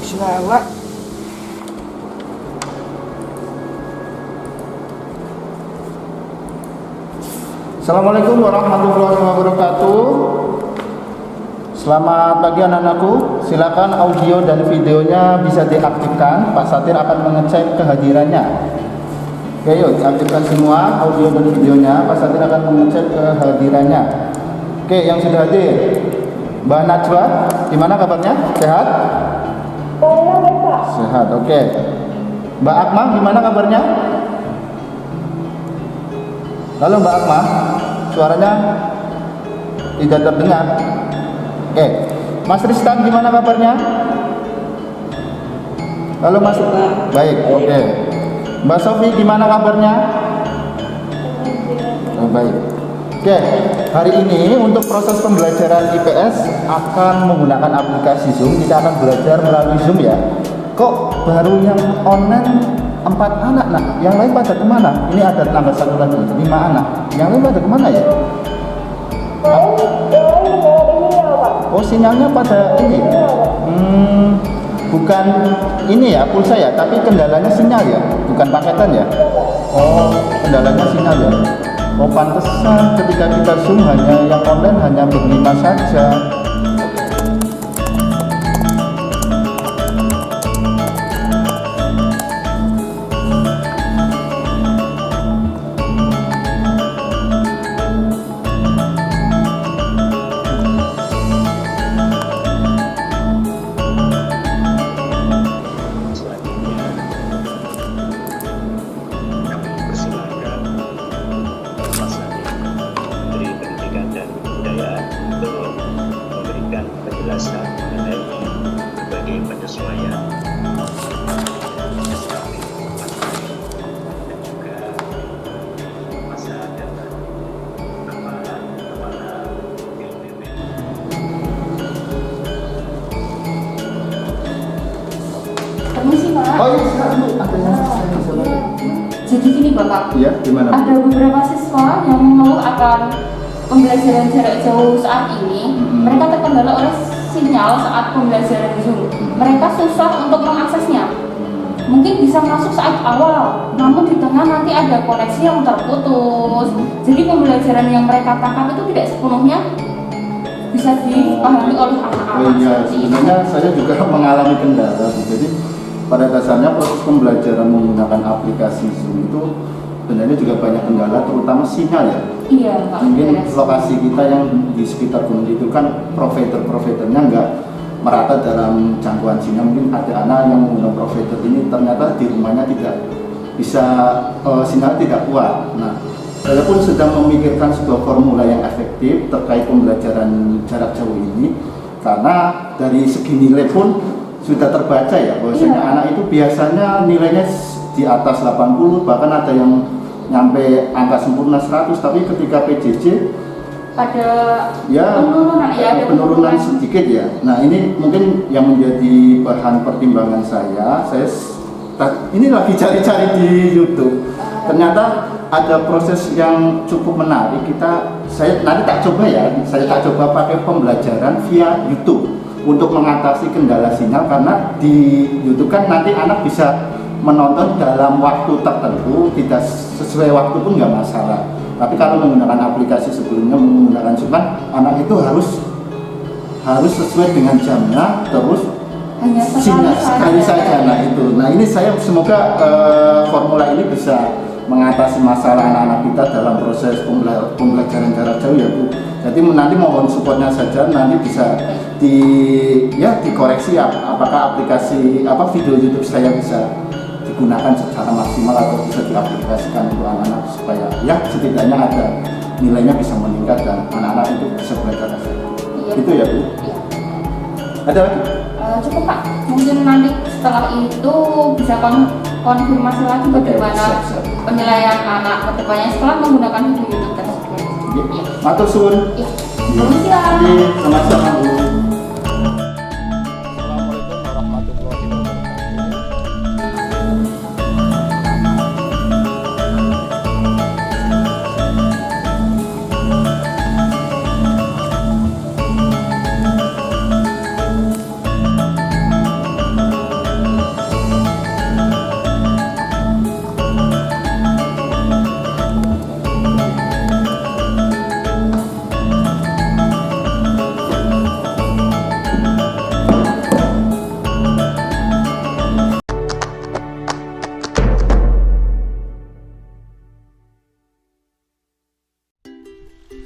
Bismillah. Assalamualaikum warahmatullahi wabarakatuh. Selamat pagi anak-anakku. Silakan audio dan videonya bisa diaktifkan. Pak Satir akan mengecek kehadirannya. Oke, yuk diaktifkan semua audio dan videonya. Pak Satir akan mengecek kehadirannya. Oke, yang sudah hadir, Mbak Najwa, gimana kabarnya? Sehat? Sehat. Oke. Mbak Akma, gimana kabarnya? Halo Mbak Akma, suaranya tidak terdengar. Oke, Mas Tristan gimana kabarnya? Halo Mas. Baik, oke. Mbak Sofi gimana kabarnya? Oh, baik. Oke, hari ini untuk proses pembelajaran IPS akan menggunakan aplikasi Zoom. Kita akan belajar melalui Zoom ya. Kok baru yang online 4 anak, nah yang lain pada kemana? Ini ada tambah satu lagi, 5 anak. Yang lain pada kemana ya? Oh, sinyalnya pada ini. Bukan ini ya, pulsa ya, tapi kendalanya sinyal ya, bukan paketan ya. Oh, kendalanya sinyal ya. Oh, pantesan ketika kita Zoom hanya yang online hanya berlima saja. Penjelasan mengenai berbagai penyesuaian dan juga masa depan kepala BNPB. Permisi Pak. Oh iya, silakan Bu. Ada yang saya bisa bantu. Jadi gini Bapak, Iya, gimana Bu? ada beberapa siswa yang mengeluh akan pembelajaran jarak jauh saat ini. Mereka terkendala oleh sinyal saat pembelajaran Zoom. Mereka susah untuk mengaksesnya. Mungkin bisa masuk saat awal, namun di tengah nanti ada koneksi yang terputus. Jadi pembelajaran yang mereka tangkap itu tidak sepenuhnya bisa dipahami oleh Oh anak-anak. iya, Seperti itu. sebenarnya saya juga mengalami kendala. Jadi pada dasarnya proses pembelajaran menggunakan aplikasi Zoom itu sebenarnya juga banyak kendala, terutama sinyal ya. Iya Pak. Mungkin Beres. lokasi kita yang di sekitar gunung itu kan provider-providernya nggak merata dalam jangkauan sinyal. Mungkin ada anak yang menggunakan provider ini ternyata di rumahnya tidak bisa, sinyal tidak kuat. Nah, saya pun sedang memikirkan sebuah formula yang efektif terkait pembelajaran jarak jauh ini, karena dari segi nilai pun sudah terbaca ya bahwasanya Iya. anak itu biasanya nilainya di atas 80, bahkan ada yang nyampe angka sempurna 100, tapi ketika PJJ Pada ya penurunan, ya ada penurunan sedikit ya. Nah, ini mungkin yang menjadi bahan pertimbangan saya ini lagi cari-cari di YouTube. Ternyata ada proses yang cukup menarik. Saya nanti tak coba ya, saya tak coba pakai pembelajaran via YouTube untuk mengatasi kendala sinyal, karena di YouTube kan nanti anak bisa menonton dalam waktu tertentu, tidak sesuai waktu pun nggak masalah. Tapi kalau menggunakan aplikasi sebelumnya, menggunakan Zoom kan anak itu harus sesuai dengan jamnya, terus hanya sekali saja. Nah itu, nah ini saya semoga formula ini bisa mengatasi masalah anak-anak kita dalam proses pembelajaran jarak jauh ya Bu. Jadi nanti mohon supportnya saja, nanti bisa dikoreksi apakah aplikasi video YouTube saya bisa digunakan secara maksimal atau bisa diaplikasikan untuk anak-anak supaya ya setidaknya ada nilainya bisa meningkat dan anak-anak itu bisa belajar efektif. Iya. Itu ya Bu. Iya. Ada lagi? Cukup Pak, mungkin nanti setelah itu bisa konfirmasi lagi Oke, bagaimana siap. penilaian anak kedepannya setelah menggunakan video YouTube tersebut. Iya. Matur suwun. Iya. Permisi ya. Iya, sama-sama Bu. Assalamualaikum warahmatullahi wabarakatuh.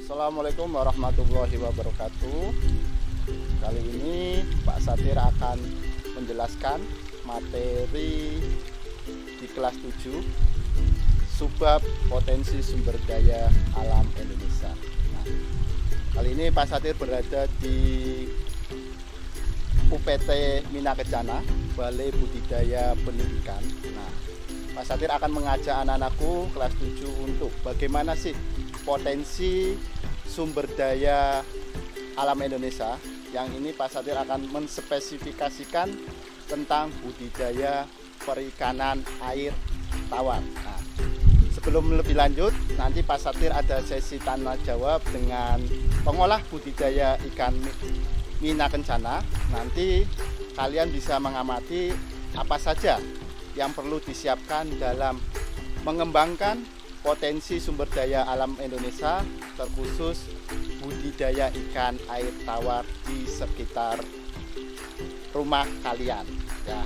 Assalamualaikum warahmatullahi wabarakatuh. Kali ini Pak Satir akan menjelaskan materi di kelas 7 subbab potensi sumber daya alam Indonesia. Nah, kali ini Pak Satir berada di UPT Mina Kencana, Balai Budidaya Pendidikan. Nah, Pak Satir akan mengajak anak-anakku kelas 7 untuk bagaimana sih potensi sumber daya alam Indonesia. Yang ini Pak Satir akan menspesifikasikan tentang budidaya perikanan air tawar. Nah, sebelum lebih lanjut, nanti Pak Satir ada sesi tanya jawab dengan pengolah budidaya ikan Mina Kencana. Nanti kalian bisa mengamati apa saja yang perlu disiapkan dalam mengembangkan potensi sumber daya alam Indonesia, terkhusus budidaya ikan air tawar di sekitar rumah kalian. Ya.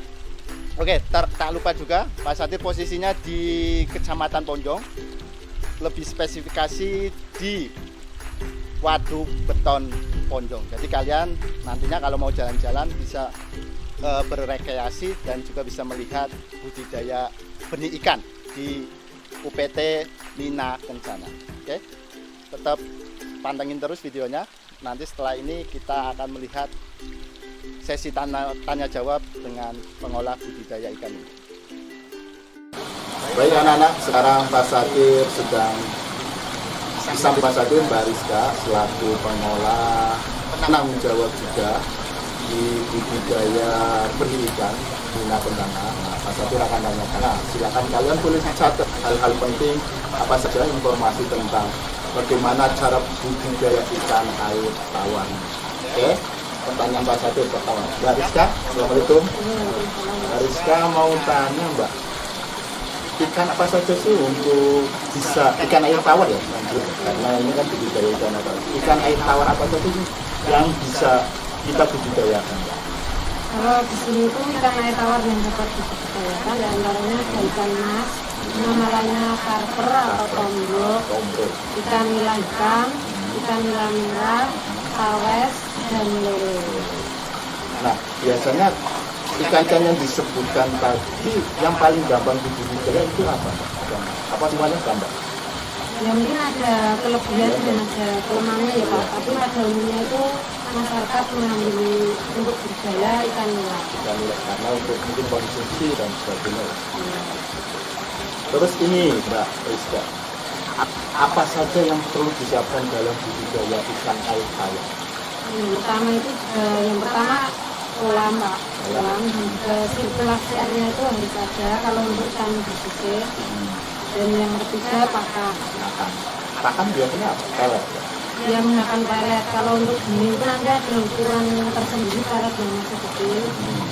Oke, tak lupa juga Pak Satir posisinya di Kecamatan Ponjong, lebih spesifikasi di Waduk Beton Ponjong. Jadi kalian nantinya kalau mau jalan-jalan bisa berrekreasi dan juga bisa melihat budidaya benih ikan di UPT Mina Kencana. Oke, tetap pantengin terus videonya. Nanti setelah ini kita akan melihat sesi tanya jawab dengan pengolah budidaya ikan ini. Baik anak-anak, sekarang Pak Satir sedang disamping Pak Satir Mbak Rizka selaku pengolah penanggung jawab juga di budidaya benih ikan Mina Kencana. Nah, Pak Satir akan tanyakan. Nah, silakan kalian boleh catat hal-hal penting apa saja informasi tentang bagaimana cara budidaya ikan air tawar. Oke, pertanyaan Pak Satir pertama. Mbak Rizka, assalamualaikum. Mbak Rizka mau tanya Mbak, ikan apa saja sih untuk bisa ikan air tawar ya? Karena ini kan budidaya ikan apa? Ikan air tawar apa saja sih yang bisa kita budidayakan? Kalau di sini itu ikan air tawar yang dapat dibudidayakan diantaranya ada ikan mas, nama lainnya karper atau tombrok, ikan nila hitam, ikan nila merah, kawes, dan lele. Nah, biasanya ikan-ikan yang disebutkan tadi yang paling gampang dibudidaya itu apa? Apa semuanya gampang? Ya mungkin ada kelebihan dan ada kelemahannya ya Pak, tapi pada umumnya itu masyarakat mengambil untuk budidaya ikan nila. Ikan nila karena untuk mungkin konsumsi dan sebagainya. Terus ini Mbak Rizka, apa saja yang perlu disiapkan dalam budidaya ikan air tawar? Yang pertama kolam Pak, kolam dan juga sirkulasi airnya itu harus ada kalau untuk ikan bersisir. Dan yang ketiga pakan. Pakan biasanya apa? Pelet. Dia menggunakan pelet. Kalau untuk benih itu nanti ada ukuran tersendiri pelet yang masih kecil.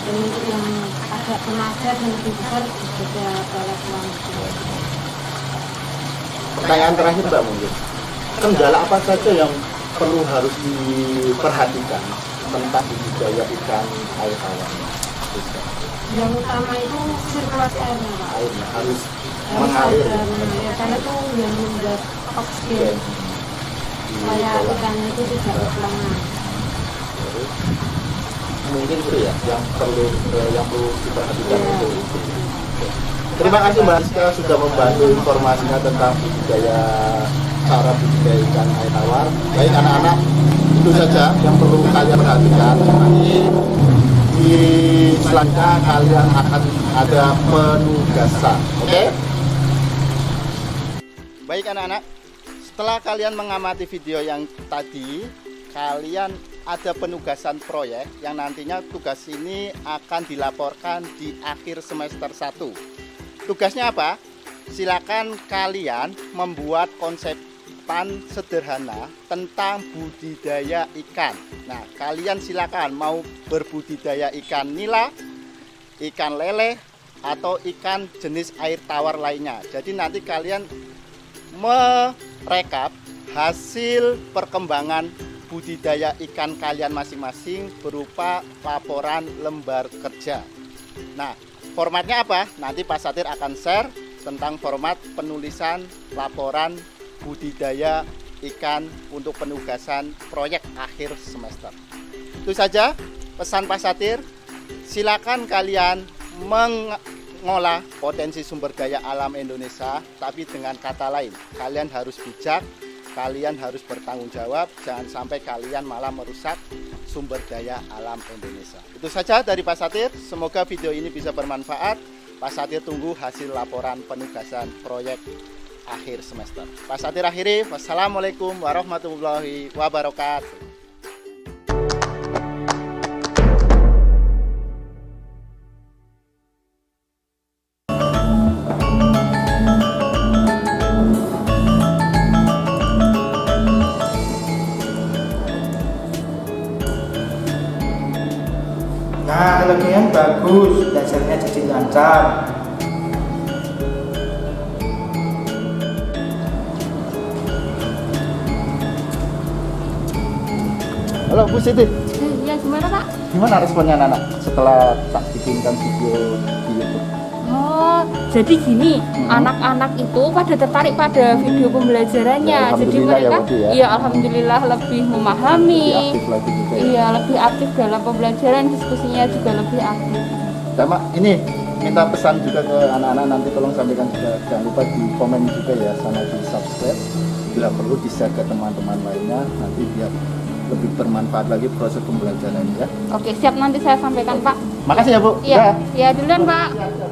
Dan untuk yang agak remaja dan lebih besar juga pelet yang kecil. Pertanyaan terakhir Mbak mungkin, kendala apa saja yang perlu harus diperhatikan tentang budidaya ikan air tawar? Yang utama itu sirkulasi airnya Pak. Airnya harus mengalir. Karena itu yang membuat oksigen supaya ikannya itu tidak berkelangan. Mungkin itu ya yang perlu diperhatikan itu. Terima kasih Mbak Rizka sudah membantu informasinya tentang budidaya cara budidaya ikan air tawar. Baik anak-anak, itu saja yang perlu kalian perhatikan. Nanti di selanjutnya kalian akan ada penugasan, oke? Baik anak-anak, setelah kalian mengamati video yang tadi, kalian ada penugasan proyek yang nantinya tugas ini akan dilaporkan di akhir semester 1. Tugasnya apa? Silakan kalian membuat konsepan sederhana tentang budidaya ikan. Nah, kalian silakan mau berbudidaya ikan nila, ikan lele, atau ikan jenis air tawar lainnya. Jadi nanti kalian merekap hasil perkembangan budidaya ikan kalian masing-masing berupa laporan lembar kerja. Nah, formatnya apa? Nanti Pak Satir akan share tentang format penulisan laporan budidaya ikan untuk penugasan proyek akhir semester. Itu saja pesan Pak Satir. Silakan kalian mengolah potensi sumber daya alam Indonesia, tapi dengan kata lain, kalian harus bijak, kalian harus bertanggung jawab, jangan sampai kalian malah merusak sumber daya alam Indonesia. Itu saja dari Pak Satir, semoga video ini bisa bermanfaat. Pak Satir tunggu hasil laporan penugasan proyek akhir semester. Pak Satir akhiri, wassalamualaikum warahmatullahi wabarakatuh. Nah, analoginya bagus, belajarnya jadi lancar. Halo Bu Siti, Ya gimana Pak? gimana responnya anak setelah tak bikinkan video di YouTube? Oh, jadi gini, anak-anak itu pada tertarik pada video pembelajarannya. Ya, Jadi alhamdulillah ya, mereka, Bu, ya. iya alhamdulillah lebih memahami. Lebih aktif lagi juga ya. Iya, lebih aktif dalam pembelajaran, diskusinya juga lebih aktif. Sama ini minta pesan juga ke anak-anak, nanti tolong sampaikan juga, jangan lupa di komen juga ya, sama di subscribe, bila perlu di share ke teman-teman lainnya, nanti biar lebih bermanfaat lagi proses pembelajaran ya. Oke, siap, nanti saya sampaikan Pak. Makasih ya Bu. Iya, Dah. ya duluan Pak. Siap, siap.